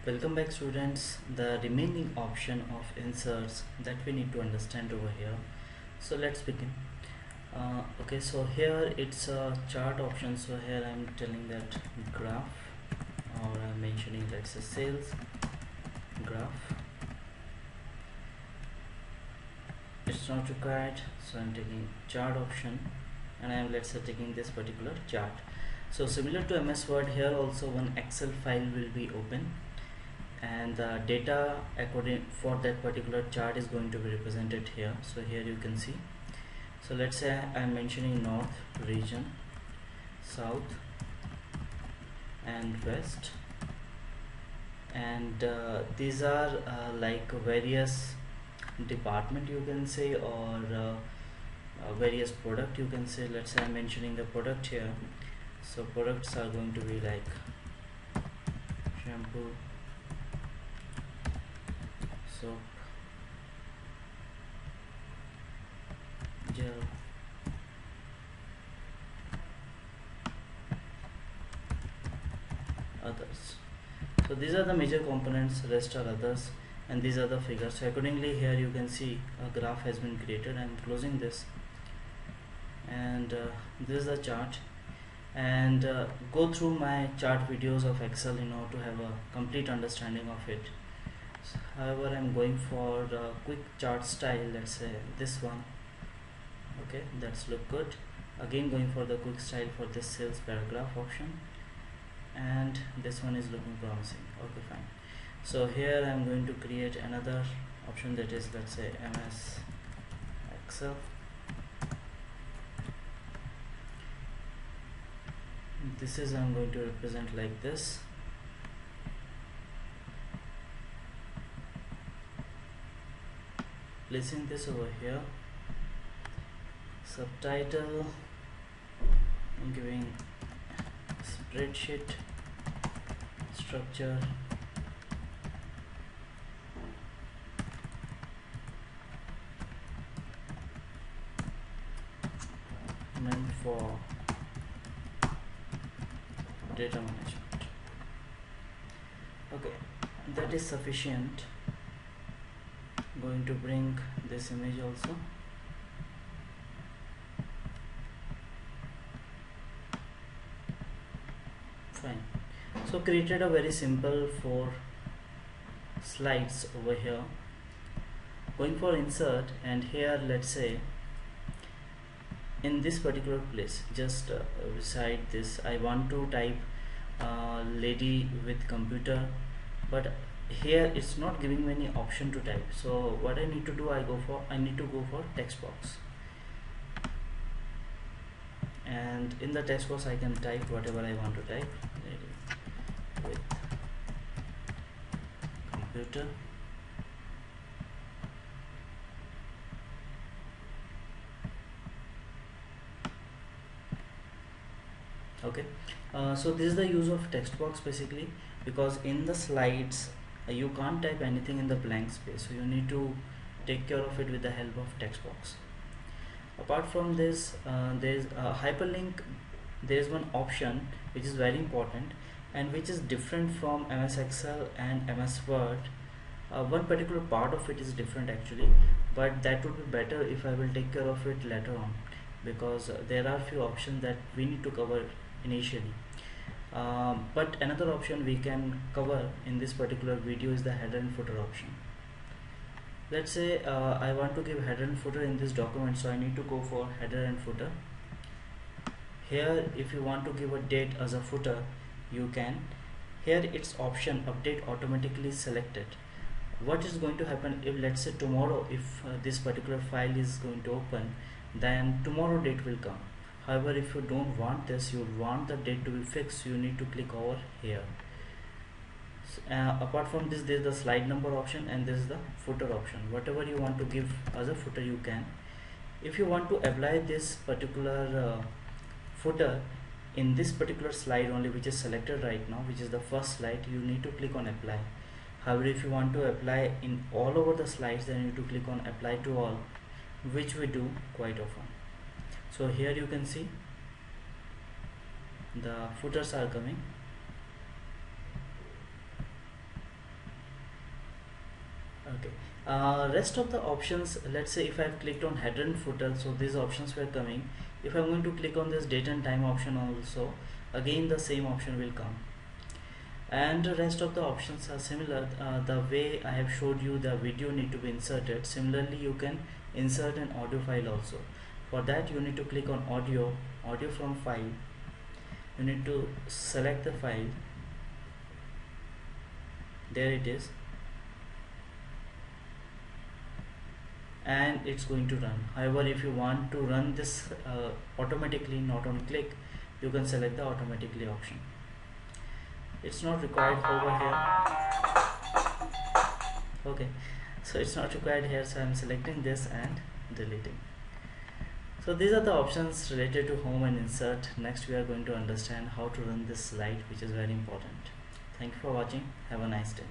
Welcome back, students. The remaining option of inserts that we need to understand over here. So let's begin. Okay, so here it's a chart option. So here I'm telling that graph, or I'm mentioning, let's say, sales graph. It's not required, so I'm taking chart option, and I'm, let's say, taking this particular chart. So similar to MS Word, here also one Excel file will be open, and the data according for that particular chart is going to be represented here. So here you can see, so let's say I'm mentioning north region, south and west, and these are like various department, you can say, or various product, you can say. Let's say I'm mentioning the product here, so products are going to be like shampoo, soap, gel, others. So these are the major components, rest are others, and these are the figures. So accordingly here you can see a graph has been created. I'm closing this, and this is the chart, and go through my chart videos of Excel in order to have a complete understanding of it. However, I'm going for a quick chart style, let's say this one. Okay, that's look good. Again, going for the quick style for this sales paragraph option, and this one is looking promising. Okay, fine. So here I'm going to create another option, that is, let's say, MS Excel. This is, I'm going to represent like this. Placing this over here, subtitle, I'm giving spreadsheet structure, meant for data management. Okay, that is sufficient. Going to bring this image also. Fine. So created a very simple 4 slides over here. Going for insert, and here let's say in this particular place, just beside this, I want to type lady with computer, but here it's not giving me any option to type. So what I need to do, I need to go for text box, and in the text box I can type whatever I want to type, lady with computer. Okay, so this is the use of text box basically, because in the slides you can't type anything in the blank space, so you need to take care of it with the help of text box. Apart from this, there is a hyperlink. There is one option which is very important and which is different from MS Excel and MS Word. One particular part of it is different actually, but that would be better if I will take care of it later on, because there are few options that we need to cover initially. But another option we can cover in this particular video is the header and footer option. Let's say I want to give header and footer in this document, so I need to go for header and footer. Here if you want to give a date as a footer, you can. Here it's option update automatically selected. What is going to happen if, let's say, tomorrow, if this particular file is going to open, then tomorrow date will come. However, if you don't want this, you want the date to be fixed, you need to click over here. Apart from this, there is the slide number option, and this is the footer option. Whatever you want to give as a footer, you can. If you want to apply this particular footer in this particular slide only, which is selected right now, which is the first slide, you need to click on apply. However, if you want to apply in all over the slides, then you need to click on apply to all, which we do quite often. So here you can see the footers are coming. Okay. Rest of the options, let's say if I've clicked on header and footer, so these options were coming. If I'm going to click on this date and time option also, again the same option will come. And the rest of the options are similar. The way I have showed you, the video need to be inserted. Similarly, you can insert an audio file also. For that you need to click on audio from file. You need to select the file. There it is, and it's going to run. However, if you want to run this automatically, not on click, you can select the automatically option. It's not required over here. Okay, so it's not required here, so I'm selecting this and deleting. So these are the options related to home and insert. Next we are going to understand how to run this slide, which is very important. Thank you for watching. Have a nice day.